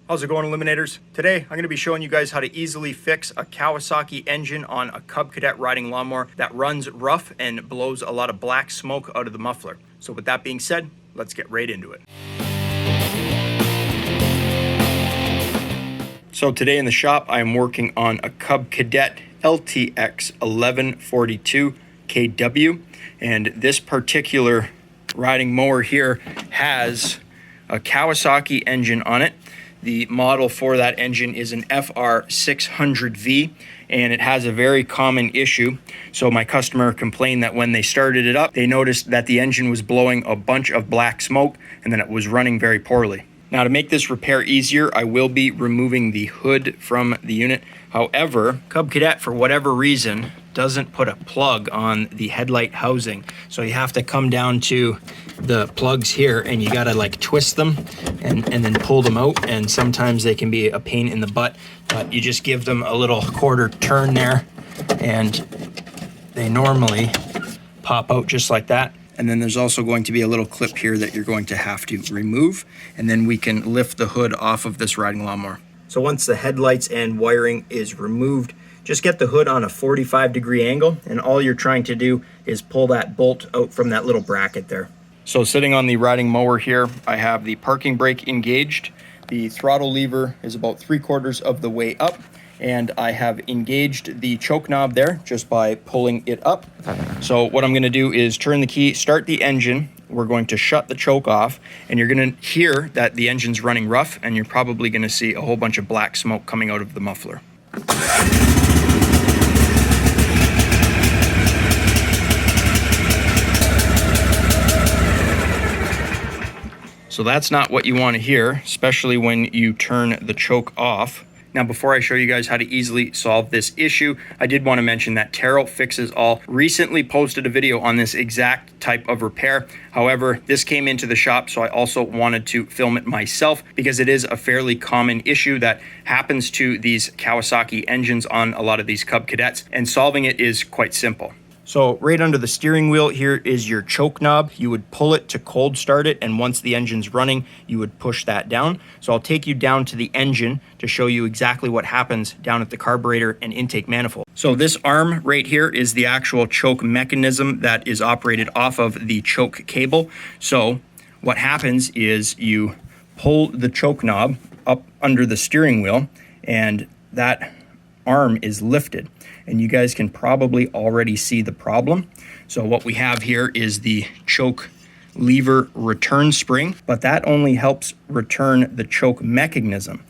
How's it going, Eliminators? Today, I'm going to be showing you guys how to easily fix a Kawasaki engine on a Cub Cadet riding lawnmower that runs rough and blows a lot of black smoke out of the muffler. So with that being said, let's get right into it. So today in the shop, I am working on a Cub Cadet LTX 1142 kW, and this particular riding mower here has a Kawasaki engine on it. The model for that engine is an FR600V, and it has a very common issue. So my customer complained that when they started it up, they noticed that the engine was blowing a bunch of black smoke and then it was running very poorly. Now, to make this repair easier, I will be removing the hood from the unit. However, Cub Cadet, for whatever reason, doesn't put a plug on the headlight housing. So you have to come down to the plugs here and you gotta like twist them and then pull them out. And sometimes they can be a pain in the butt, but you just give them a little quarter turn there and they normally pop out just like that. And then there's also going to be a little clip here that you're going to have to remove, and then we can lift the hood off of this riding lawnmower. So once the headlights and wiring is removed, just get the hood on a 45-degree angle, and all you're trying to do is pull that bolt out from that little bracket there. So sitting on the riding mower here, I have the parking brake engaged. The throttle lever is about 3/4 of the way up, and I have engaged the choke knob there just by pulling it up. So what I'm going to do is turn the key, start the engine. We're going to shut the choke off, and you're going to hear that the engine's running rough, and you're probably going to see a whole bunch of black smoke coming out of the muffler. So that's not what you want to hear, especially when you turn the choke off. Now, before I show you guys how to easily solve this issue, I did want to mention that Terrell Fixes All recently posted a video on this exact type of repair. However, this came into the shop, so I also wanted to film it myself because it is a fairly common issue that happens to these Kawasaki engines on a lot of these Cub Cadets, and solving it is quite simple. So right under the steering wheel here is your choke knob. You would pull it to cold start it, and once the engine's running, you would push that down. So I'll take you down to the engine to show you exactly what happens down at the carburetor and intake manifold. So this arm right here is the actual choke mechanism that is operated off of the choke cable. So what happens is you pull the choke knob up under the steering wheel, and that arm is lifted, and you guys can probably already see the problem. So what we have here is the choke lever return spring, but that only helps return the choke mechanism.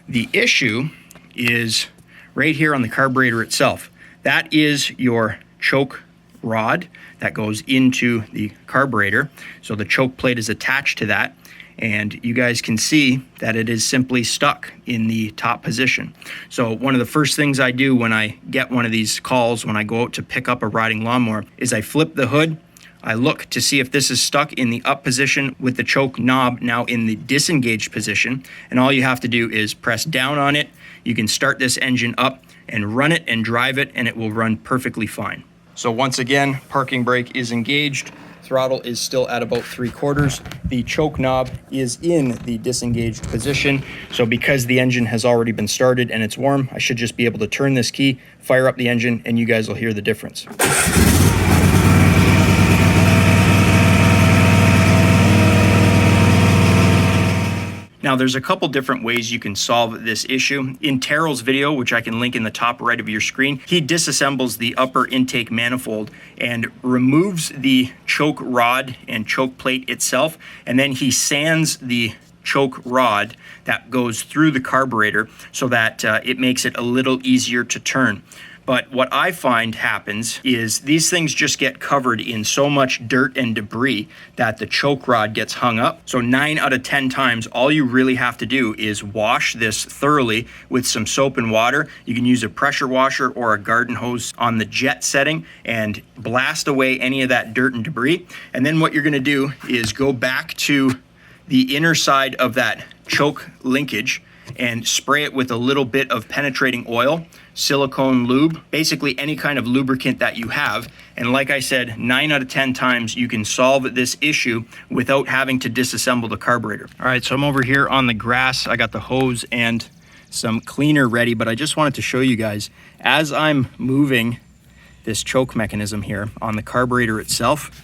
The issue is right here on the carburetor itself. That is your choke rod that goes into the carburetor. So the choke plate is attached to that, and you guys can see that it is simply stuck in the top position. So one of the first things I do when I get one of these calls, when I go out to pick up a riding lawnmower, is I flip the hood. I look to see if this is stuck in the up position with the choke knob now in the disengaged position. And all you have to do is press down on it. You can start this engine up and run it and drive it, and it will run perfectly fine. So once again, parking brake is engaged. Throttle is still at about 3/4. The choke knob is in the disengaged position. So because the engine has already been started and it's warm, I should just be able to turn this key, fire up the engine, and you guys will hear the difference. Now, there's a couple different ways you can solve this issue. In Terrell's video, which I can link in the top right of your screen, he disassembles the upper intake manifold and removes the choke rod and choke plate itself, and then he sands the choke rod that goes through the carburetor so that it makes it a little easier to turn. But what I find happens is these things just get covered in so much dirt and debris that the choke rod gets hung up. So 9 out of 10 times, all you really have to do is wash this thoroughly with some soap and water. You can use a pressure washer or a garden hose on the jet setting and blast away any of that dirt and debris. And then what you're gonna do is go back to the inner side of that choke linkage and spray it with a little bit of penetrating oil, silicone lube, basically any kind of lubricant that you have. And like I said, 9 out of 10 times you can solve this issue without having to disassemble the carburetor. All right, so I'm over here on the grass. I got the hose and some cleaner ready, but I just wanted to show you guys, as I'm moving this choke mechanism here on the carburetor itself,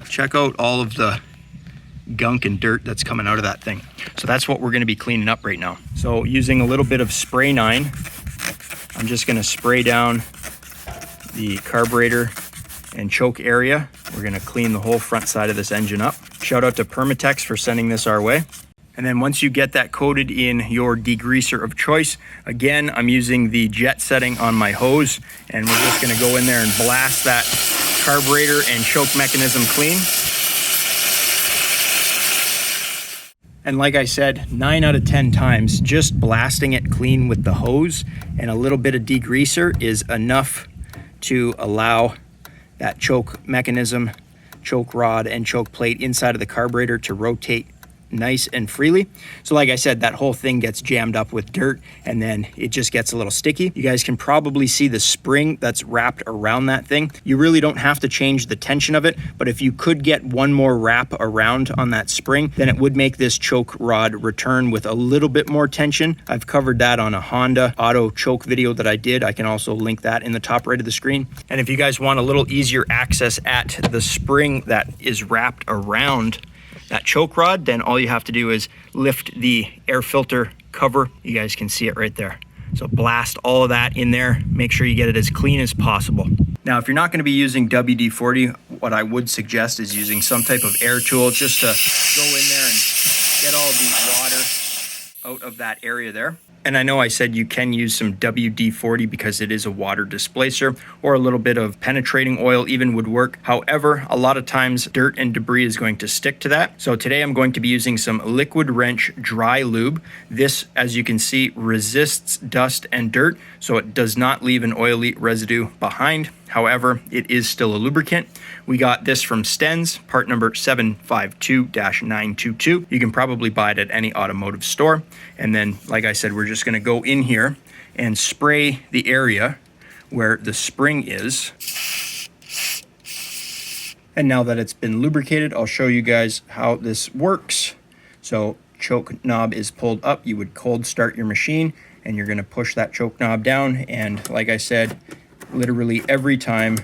check out all of the gunk and dirt that's coming out of that thing. So that's what we're going to be cleaning up right now. So using a little bit of spray 9, I'm just going to spray down the carburetor and choke area. We're going to clean the whole front side of this engine up. Shout out to Permatex for sending this our way. And then once you get that coated in your degreaser of choice, again, I'm using the jet setting on my hose, and we're just going to go in there and blast that carburetor and choke mechanism clean. And like I said, 9 out of 10 times, just blasting it clean with the hose and a little bit of degreaser is enough to allow that choke mechanism, choke rod, and choke plate inside of the carburetor to rotate nice and freely. So like I said, that whole thing gets jammed up with dirt and then it just gets a little sticky. You guys can probably see the spring that's wrapped around that thing. You really don't have to change the tension of it, but if you could get one more wrap around on that spring, then it would make this choke rod return with a little bit more tension. I've covered that on a Honda auto choke video that I did. I can also link that in the top right of the screen. And if you guys want a little easier access at the spring that is wrapped around that choke rod, then all you have to do is lift the air filter cover. You guys can see it right there. So blast all of that in there. Make sure you get it as clean as possible. Now, if you're not going to be using WD-40, what I would suggest is using some type of air tool just to go in there and get all the water out of that area there. And I know I said you can use some WD-40 because it is a water displacer, or a little bit of penetrating oil even would work. However, a lot of times dirt and debris is going to stick to that. So today I'm going to be using some Liquid Wrench dry lube. This, as you can see, resists dust and dirt, so it does not leave an oily residue behind. However, it is still a lubricant. We got this from Sten's, part number 752-922. You can probably buy it at any automotive store. And then, like I said, we're just going to go in here and spray the area where the spring is. And now that it's been lubricated, I'll show you guys how this works. So choke knob is pulled up. You would cold start your machine and you're going to push that choke knob down. And like I said, literally every time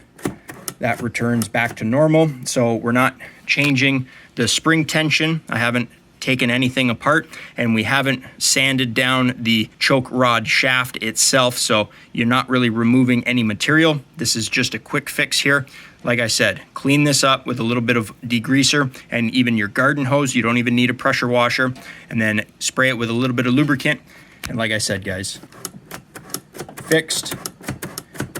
that returns back to normal. So we're not changing the spring tension. I haven't taken anything apart, and we haven't sanded down the choke rod shaft itself, so you're not really removing any material. This is just a quick fix here. Like I said, clean this up with a little bit of degreaser and even your garden hose. You don't even need a pressure washer, and then spray it with a little bit of lubricant. And like I said, guys, fixed,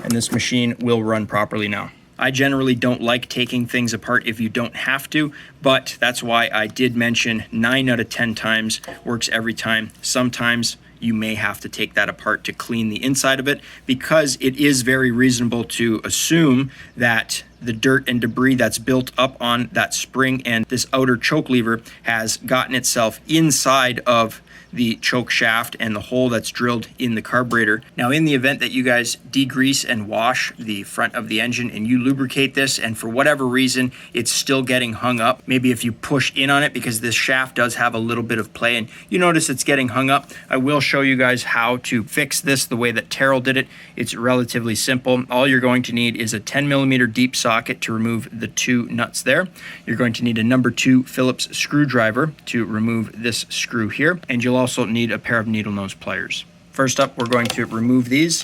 and this machine will run properly now. I generally don't like taking things apart if you don't have to, but that's why I did mention 9 out of 10 times works every time. Sometimes you may have to take that apart to clean the inside of it, because it is very reasonable to assume that the dirt and debris that's built up on that spring and this outer choke lever has gotten itself inside of the choke shaft and the hole that's drilled in the carburetor. Now, in the event that you guys degrease and wash the front of the engine and you lubricate this, and for whatever reason it's still getting hung up, maybe if you push in on it, because this shaft does have a little bit of play and you notice it's getting hung up, I will show you guys how to fix this the way that Terrell did it. It's relatively simple. All you're going to need is a 10mm deep socket to remove the 2 nuts there. You're going to need a number 2 Phillips screwdriver to remove this screw here, and you'll also need a pair of needle nose pliers. First up, we're going to remove these,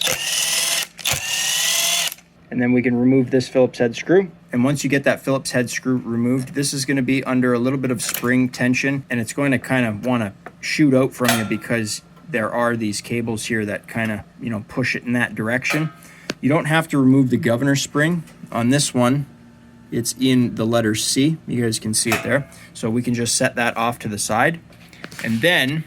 and then we can remove this Phillips head screw. And once you get that Phillips head screw removed, this is going to be under a little bit of spring tension, and it's going to kind of want to shoot out from you because there are these cables here that kind of, push it in that direction. You don't have to remove the governor spring. On this one, it's in the letter C. You guys can see it there. So we can just set that off to the side. And then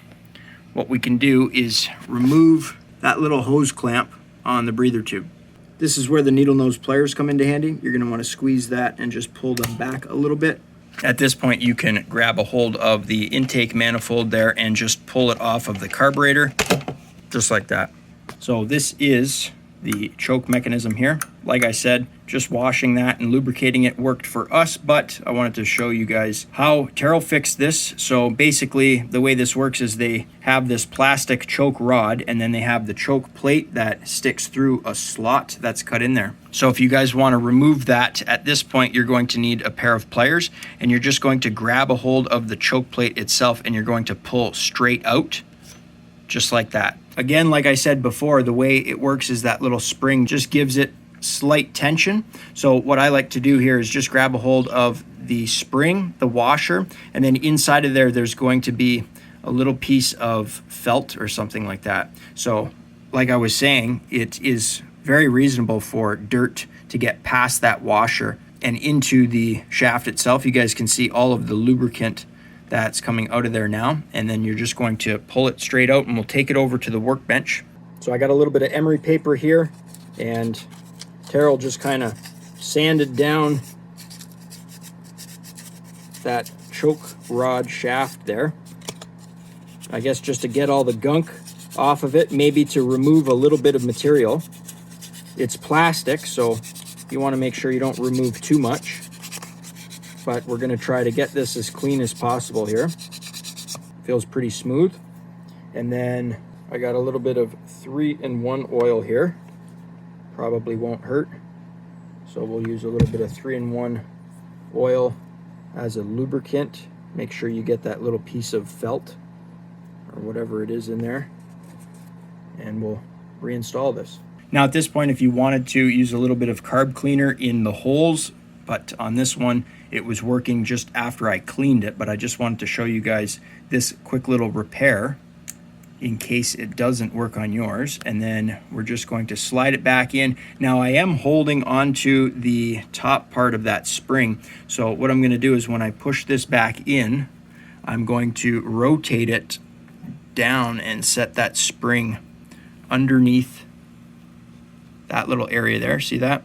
what we can do is remove that little hose clamp on the breather tube. This is where the needle nose pliers come into handy. You're going to want to squeeze that and just pull them back a little bit. At this point, you can grab a hold of the intake manifold there and just pull it off of the carburetor, just like that. So this is the choke mechanism here. Like I said, just washing that and lubricating it worked for us, but I wanted to show you guys how Terrell fixed this. So basically the way this works is they have this plastic choke rod, and then they have the choke plate that sticks through a slot that's cut in there. So if you guys want to remove that, at this point you're going to need a pair of pliers, and you're just going to grab a hold of the choke plate itself and you're going to pull straight out, just like that. Again, like I said before, the way it works is that little spring just gives it slight tension. So what I like to do here is just grab a hold of the spring, the washer, and then inside of there, there's going to be a little piece of felt or something like that. So like I was saying, it is very reasonable for dirt to get past that washer and into the shaft itself. You guys can see all of the lubricant that's coming out of there now, and then you're just going to pull it straight out, and we'll take it over to the workbench. So I got a little bit of emery paper here, and Terrell just kind of sanded down that choke rod shaft there, I guess just to get all the gunk off of it, maybe to remove a little bit of material. It's plastic, so you want to make sure you don't remove too much, but we're going to try to get this as clean as possible here. Feels pretty smooth. And then I got a little bit of 3-in-1 oil here. Probably won't hurt. So we'll use a little bit of 3-in-1 oil as a lubricant. Make sure you get that little piece of felt or whatever it is in there. And we'll reinstall this. Now at this point, if you wanted to use a little bit of carb cleaner in the holes, but on this one, it was working just after I cleaned it, but I just wanted to show you guys this quick little repair in case it doesn't work on yours. And then we're just going to slide it back in. Now I am holding onto the top part of that spring. So what I'm gonna do is when I push this back in, I'm going to rotate it down and set that spring underneath that little area there, see that?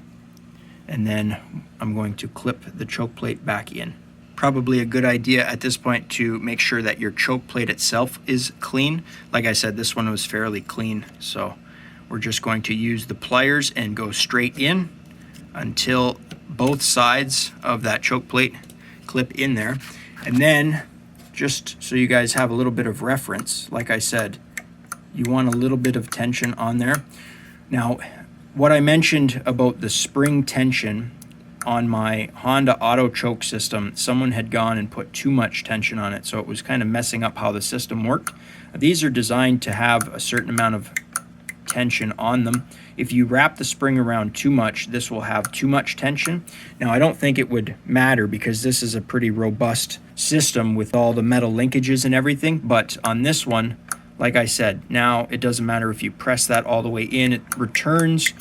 And then I'm going to clip the choke plate back in. Probably a good idea at this point to make sure that your choke plate itself is clean. Like I said, this one was fairly clean, so we're just going to use the pliers and go straight in until both sides of that choke plate clip in there. And then, just so you guys have a little bit of reference, like I said, you want a little bit of tension on there. Now, what I mentioned about the spring tension on my Honda auto choke system, someone had gone and put too much tension on it, so it was kind of messing up how the system worked. These are designed to have a certain amount of tension on them. If you wrap the spring around too much, this will have too much tension. Now, I don't think it would matter because this is a pretty robust system with all the metal linkages and everything, but on this one, like I said, now it doesn't matter if you press that all the way in, it returns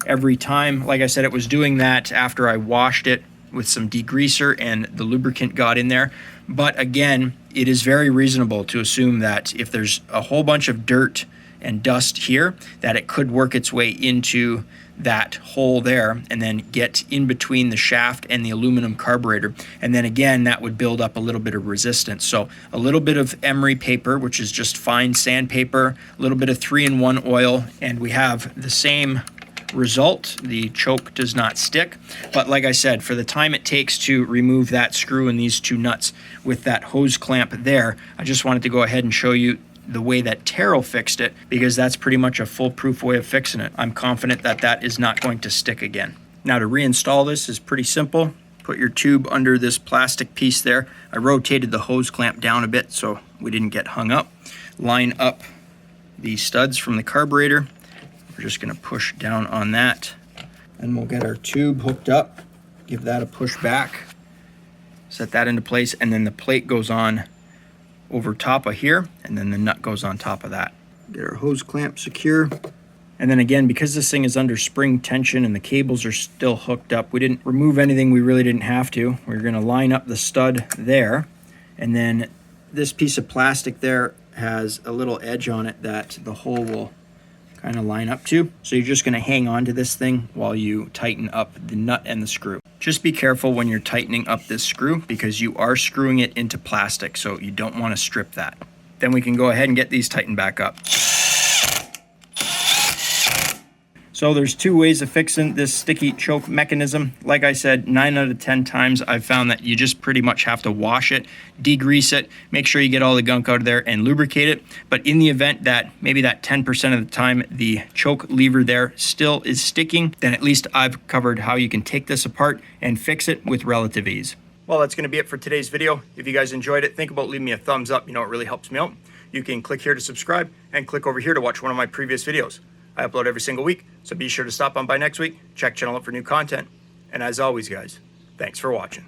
every time. Like I said, it was doing that after I washed it with some degreaser and the lubricant got in there. But again, it is very reasonable to assume that if there's a whole bunch of dirt and dust here, that it could work its way into that hole there and then get in between the shaft and the aluminum carburetor. And then again, that would build up a little bit of resistance. So a little bit of emery paper, which is just fine sandpaper, a little bit of 3-in-1 oil, and we have the same result. The choke does not stick, but like I said, for the time it takes to remove that screw and these two nuts with that hose clamp there, I just wanted to go ahead and show you the way that Terrell fixed it, because that's pretty much a foolproof way of fixing it. I'm confident that that is not going to stick again. Now to reinstall this is pretty simple. Put your tube under this plastic piece there. I rotated the hose clamp down a bit so we didn't get hung up. Line up the studs from the carburetor. We're just going to push down on that, and we'll get our tube hooked up, give that a push back, set that into place, and then the plate goes on over top of here, and then the nut goes on top of that. Get our hose clamp secure. And then again, because this thing is under spring tension and the cables are still hooked up, we didn't remove anything we really didn't have to. We're going to line up the stud there, and then this piece of plastic there has a little edge on it that the hole will kind of line up to. So you're just going to hang on to this thing while you tighten up the nut and the screw. Just be careful when you're tightening up this screw because you are screwing it into plastic, so you don't want to strip that. Then we can go ahead and get these tightened back up. So there's two ways of fixing this sticky choke mechanism. Like I said, 9 out of 10 times I've found that you just pretty much have to wash it, degrease it, make sure you get all the gunk out of there and lubricate it. But in the event that maybe that 10% of the time the choke lever there still is sticking, then at least I've covered how you can take this apart and fix it with relative ease. Well, that's going to be it for today's video. If you guys enjoyed it, think about leaving me a thumbs up. You know, it really helps me out. You can click here to subscribe and click over here to watch one of my previous videos. I upload every single week, so be sure to stop on by next week, check channel out for new content. And as always, guys, thanks for watching.